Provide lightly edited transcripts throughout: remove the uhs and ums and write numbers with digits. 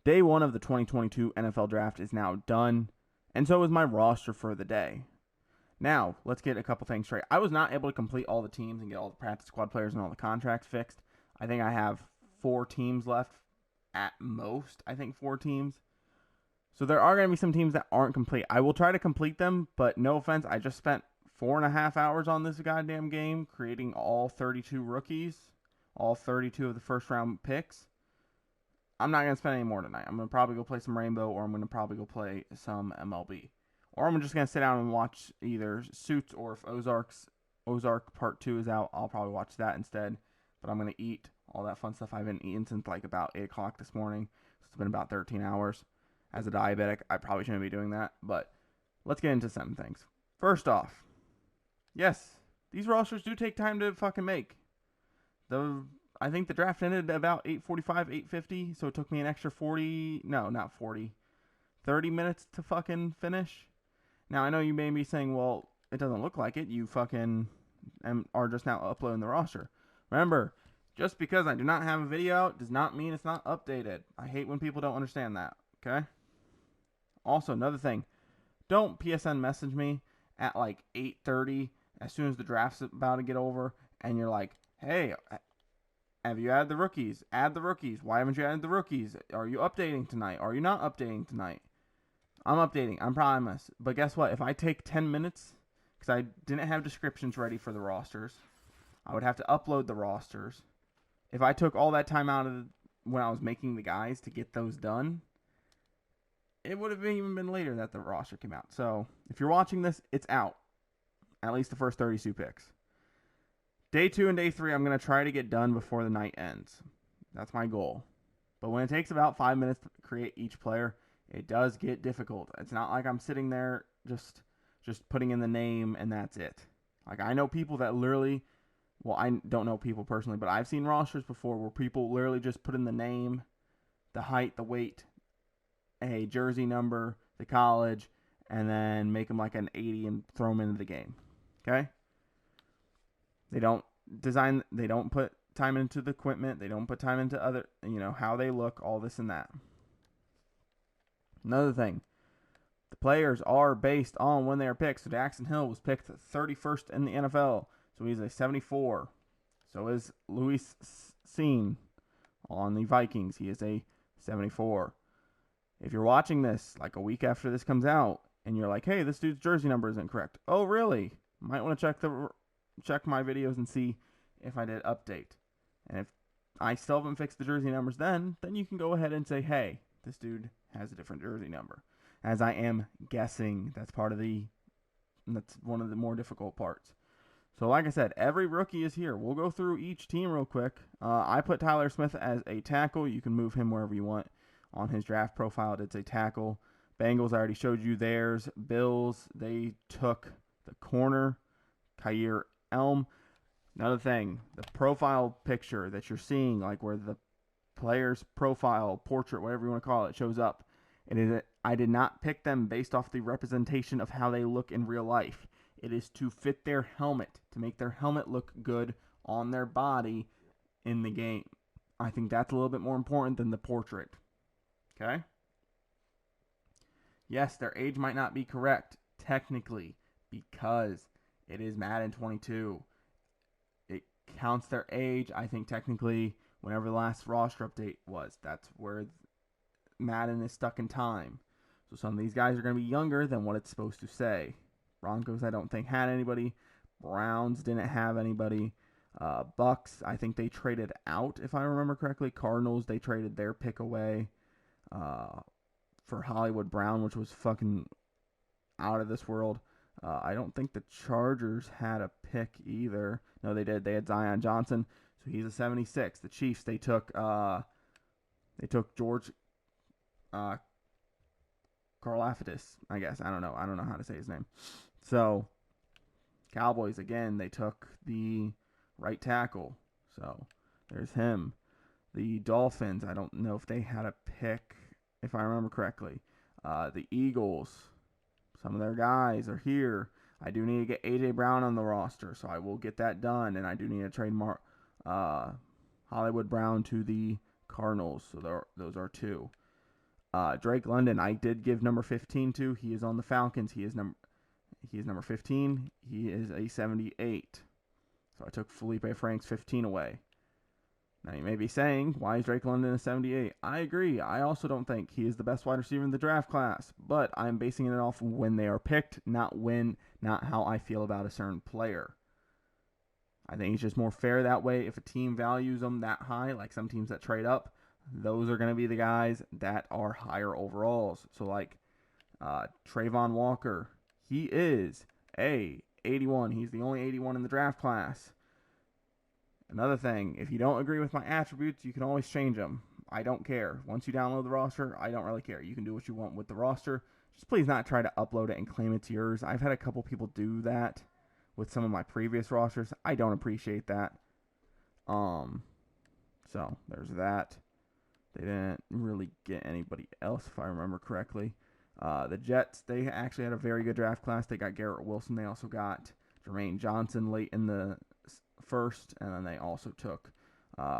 Day 1 of the 2022 NFL Draft is now done, and so is my roster for the day. Now, let's get a couple things straight. I was not able to complete all the teams and get all the practice squad players and all the contracts fixed. I think I have 4 teams left at most. I think 4 teams. So there are going to be some teams that aren't complete. I will try to complete them, but no offense, I just spent 4.5 hours on this goddamn game creating all 32 rookies, all 32 of the first round picks. I'm not going to spend any more tonight. I'm going to probably go play some Rainbow, or I'm going to probably go play some MLB. Or I'm just going to sit down and watch either Suits, or if Ozark Part 2 is out, I'll probably watch that instead. But I'm going to eat all that fun stuff. I haven't eaten since like about 8 o'clock this morning. So it's been about 13 hours. As a diabetic, I probably shouldn't be doing that. But let's get into some things. First off, yes, these rosters do take time to fucking make. I think the draft ended about 8:45, 8:50, so it took me an extra 30 minutes to fucking finish. Now, I know you may be saying, well, it doesn't look like it. You fucking are just now uploading the roster. Remember, just because I do not have a video out does not mean it's not updated. I hate when people don't understand that, okay? Also, another thing, don't PSN message me at like 8:30 as soon as the draft's about to get over, and you're like, hey, have you added the rookies? Add the rookies. Why haven't you added the rookies? Are you updating tonight? Are you not updating tonight? I'm updating. I promise. But guess what? If I take 10 minutes, because I didn't have descriptions ready for the rosters, I would have to upload the rosters. If I took all that time out of when I was making the guys to get those done, it would have even been later that the roster came out. So if you're watching this, it's out. At least the first 32 picks. Day 2 and Day 3, I'm going to try to get done before the night ends. That's my goal. But when it takes about 5 minutes to create each player, it does get difficult. It's not like I'm sitting there just putting in the name and that's it. Like, I know people that literally, well, I don't know people personally, but I've seen rosters before where people literally just put in the name, the height, the weight, a jersey number, the college, and then make them like an 80 and throw them into the game. Okay? They don't put time into the equipment. They don't put time into other, how they look, all this and that. Another thing, the players are based on when they are picked. So Jackson Hill was picked 31st in the NFL, so he's a 74. So is Luis Cine on the Vikings. He is a 74. If you're watching this like a week after this comes out, and you're like, hey, this dude's jersey number isn't correct. Oh, really? Might want to check my videos and see if I did update. And if I still haven't fixed the jersey numbers then you can go ahead and say, hey, this dude has a different jersey number. As I am guessing, that's one of the more difficult parts. So like I said, every rookie is here. We'll go through each team real quick. I put Tyler Smith as a tackle. You can move him wherever you want. On his draft profile, it's a tackle. Bengals, I already showed you theirs. Bills, they took the corner, Kyer Elm. Another thing, the profile picture that you're seeing, like where the player's profile, portrait, whatever you want to call it, shows up. I did not pick them based off the representation of how they look in real life. It is to fit their helmet, to make their helmet look good on their body in the game. I think that's a little bit more important than the portrait. Okay? Yes, their age might not be correct, technically, because it is Madden 22. It counts their age, I think, technically, whenever the last roster update was. That's where Madden is stuck in time. So some of these guys are going to be younger than what it's supposed to say. Broncos, I don't think, had anybody. Browns didn't have anybody. Bucks, I think they traded out, if I remember correctly. Cardinals, they traded their pick away for Hollywood Brown, which was fucking out of this world. I don't think the Chargers had a pick either. No, they did. They had Zion Johnson, so he's a 76. The Chiefs, they took George Karlaftis, I guess. I don't know how to say his name. So Cowboys, again, they took the right tackle. So there's him. The Dolphins, I don't know if they had a pick, if I remember correctly. The Eagles, some of their guys are here. I do need to get A.J. Brown on the roster, so I will get that done. And I do need to trade Hollywood Brown to the Cardinals. So those are 2. Drake London, I did give number 15 to. He is on the Falcons. He is number 15. He is a 78. So I took Felipe Frank's 15 away. Now you may be saying, why is Drake London a 78? I agree. I also don't think he is the best wide receiver in the draft class, but I'm basing it off when they are picked, not how I feel about a certain player. I think it's just more fair that way. If a team values them that high, like some teams that trade up, those are going to be the guys that are higher overalls. So like Trayvon Walker, he is a 81. He's the only 81 in the draft class. Another thing, if you don't agree with my attributes, you can always change them. I don't care. Once you download the roster, I don't really care. You can do what you want with the roster. Just please not try to upload it and claim it's yours. I've had a couple people do that with some of my previous rosters. I don't appreciate that. So there's that. They didn't really get anybody else, if I remember correctly. The Jets, they actually had a very good draft class. They got Garrett Wilson. They also got Jermaine Johnson late in the first, and then they also took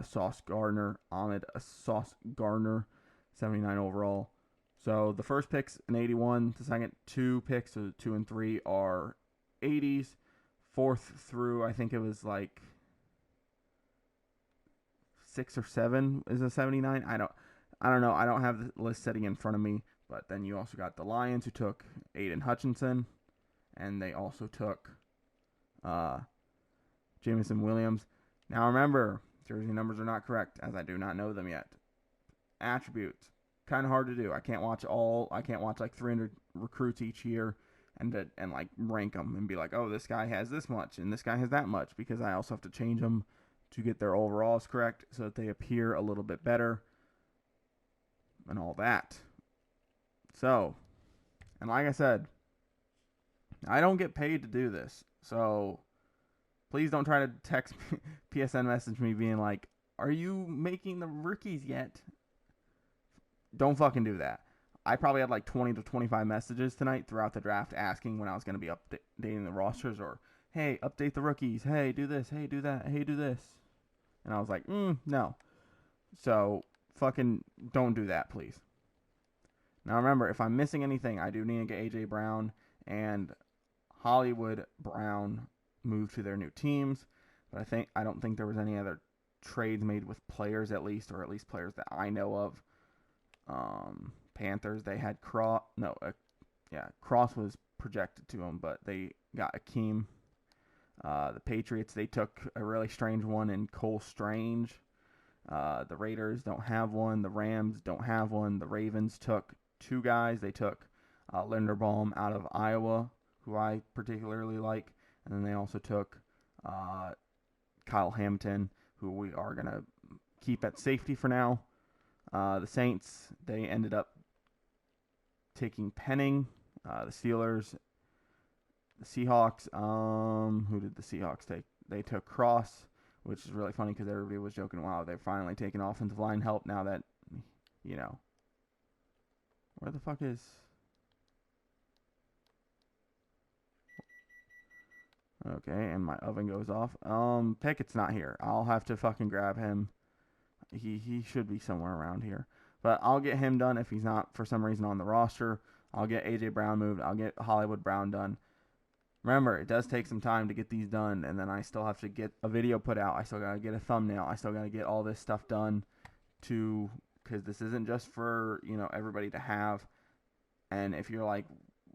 Sauce Gardner, 79 overall. So the first pick's an 81. The second two picks, so 2 and 3, are 80s. Fourth through, I think it was like 6 or 7 is a 79. I don't know. I don't have the list sitting in front of me. But then you also got the Lions, who took Aiden Hutchinson, and they also took Jameson Williams. Now remember, jersey numbers are not correct, as I do not know them yet. Attributes, kind of hard to do. I can't watch like 300 recruits each year and like rank them and be like, oh, this guy has this much and this guy has that much, because I also have to change them to get their overalls correct so that they appear a little bit better and all that. So, and like I said, I don't get paid to do this, so please don't try to text me, PSN message me being like, are you making the rookies yet? Don't fucking do that. I probably had like 20 to 25 messages tonight throughout the draft asking when I was going to be updating the rosters, or, hey, update the rookies. Hey, do this. Hey, do that. Hey, do this. And I was like, no. So, fucking don't do that, please. Now remember, if I'm missing anything, I do need to get A.J. Brown and Hollywood Brown moved to their new teams. But I don't think there was any other trades made with players, at least, or at least players that I know of. Panthers, they had Cross was projected to them, but they got Akeem. The Patriots, they took a really strange one in Cole Strange. The Raiders don't have one. The Rams don't have one. The Ravens took 2 guys. They took Linderbaum out of Iowa, who I particularly like. And then they also took Kyle Hampton, who we are going to keep at safety for now. The Saints, they ended up taking Penning. The Steelers, the Seahawks, who did the Seahawks take? They took Cross, which is really funny because everybody was joking, wow, they're finally taking offensive line help now that, where the fuck is... Okay, and my oven goes off. Pickett's not here. I'll have to fucking grab him. He should be somewhere around here. But I'll get him done if he's not, for some reason, on the roster. I'll get A.J. Brown moved. I'll get Hollywood Brown done. Remember, it does take some time to get these done, and then I still have to get a video put out. I still got to get a thumbnail. I still got to get all this stuff done because this isn't just for, everybody to have. And if you're like,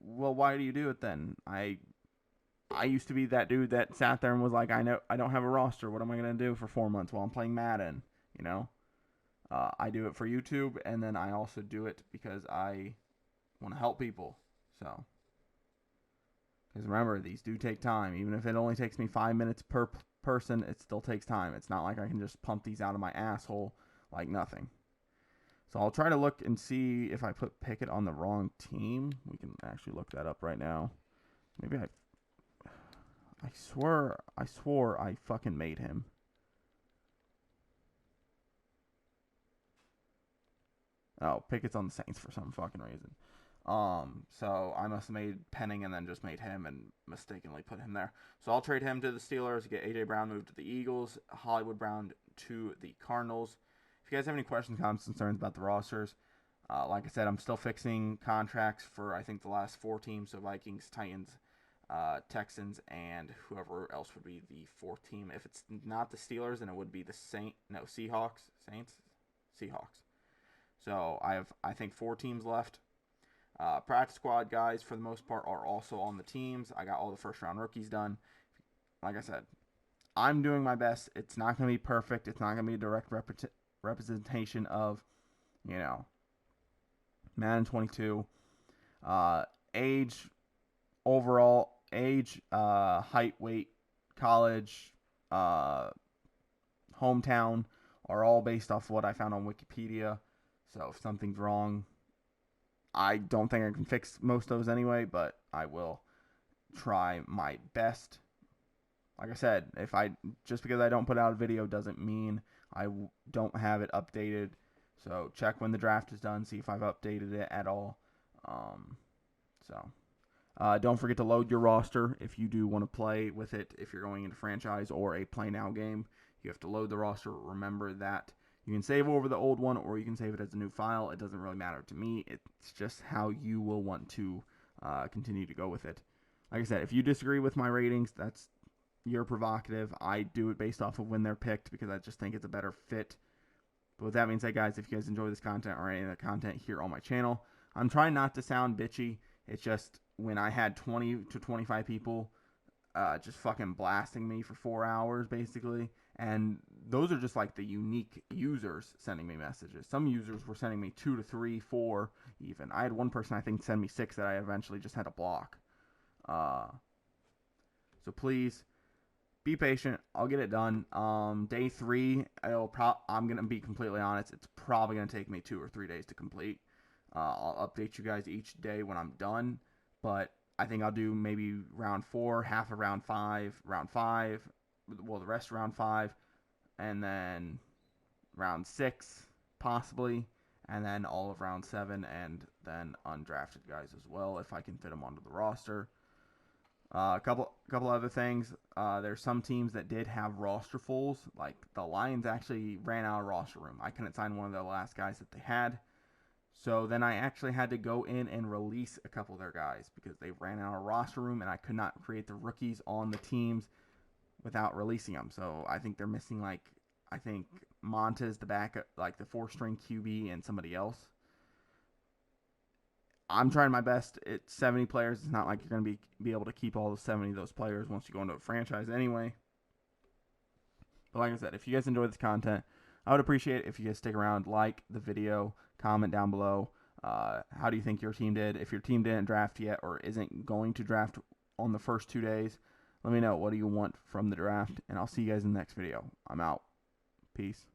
well, why do you do it then? I used to be that dude that sat there and was like, I don't have a roster. What am I going to do for 4 months while I'm playing Madden? I do it for YouTube, and then I also do it because I want to help people. So, because remember, these do take time. Even if it only takes me 5 minutes per person, it still takes time. It's not like I can just pump these out of my asshole like nothing. So I'll try to look and see if I put Pickett on the wrong team. We can actually look that up right now. Maybe I swore I fucking made him. Oh, Pickett's on the Saints for some fucking reason. So I must have made Penning and then just made him and mistakenly put him there. So I'll trade him to the Steelers, get A.J. Brown moved to the Eagles, Hollywood Brown to the Cardinals. If you guys have any questions, comments, concerns about the rosters, Like I said, I'm still fixing contracts for, I think, the last 4 teams. So Vikings, Titans, Texans, and whoever else would be the 4th team. If it's not the Steelers, then it would be the Seahawks. Saints? Seahawks. So I have, I think, 4 teams left. Practice squad guys, for the most part, are also on the teams. I got all the first-round rookies done. Like I said, I'm doing my best. It's not going to be perfect. It's not going to be a direct representation of, you know, Madden 22. Age, overall, age, height, weight, college, hometown are all based off what I found on Wikipedia. So if something's wrong, I don't think I can fix most of those anyway, but I will try my best. Like I said, just because I don't put out a video doesn't mean I don't have it updated. So check when the draft is done, see if I've updated it at all. Don't forget to load your roster if you do want to play with it. If you're going into franchise or a play now game, you have to load the roster. Remember that you can save over the old one or you can save it as a new file. It doesn't really matter to me. It's just how you will want to continue to go with it. Like I said, if you disagree with my ratings, that's your provocative. I do it based off of when they're picked because I just think it's a better fit. But with that being said, guys, if you guys enjoy this content or any of the content here on my channel, I'm trying not to sound bitchy. It's just when I had 20 to 25 people just fucking blasting me for 4 hours, basically. And those are just like the unique users sending me messages. Some users were sending me 2 to 3, 4 even. I had one person, I think, send me 6 that I eventually just had to block. So please be patient. I'll get it done. Day 3, I'm going to be completely honest, it's probably going to take me 2 or 3 days to complete. I'll update you guys each day when I'm done, but I think I'll do maybe round 4, half of round 5, well, the rest of round 5, and then round 6, possibly, and then all of round 7, and then undrafted guys as well, if I can fit them onto the roster. A couple other things. There's some teams that did have roster fulls. Like the Lions actually ran out of roster room. I couldn't sign one of the last guys that they had. So then I actually had to go in and release a couple of their guys because they ran out of roster room and I could not create the rookies on the teams without releasing them. So I think they're missing, like, I think Montez, the backup, like the 4-string QB, and somebody else. I'm trying my best. It's 70 players. It's not like you're going to be able to keep all 70 of those players once you go into a franchise anyway. But like I said, if you guys enjoy this content, I would appreciate it if you guys stick around, like the video, comment down below. How do you think your team did? If your team didn't draft yet or isn't going to draft on the first 2 days, let me know. What do you want from the draft? And I'll see you guys in the next video. I'm out. Peace.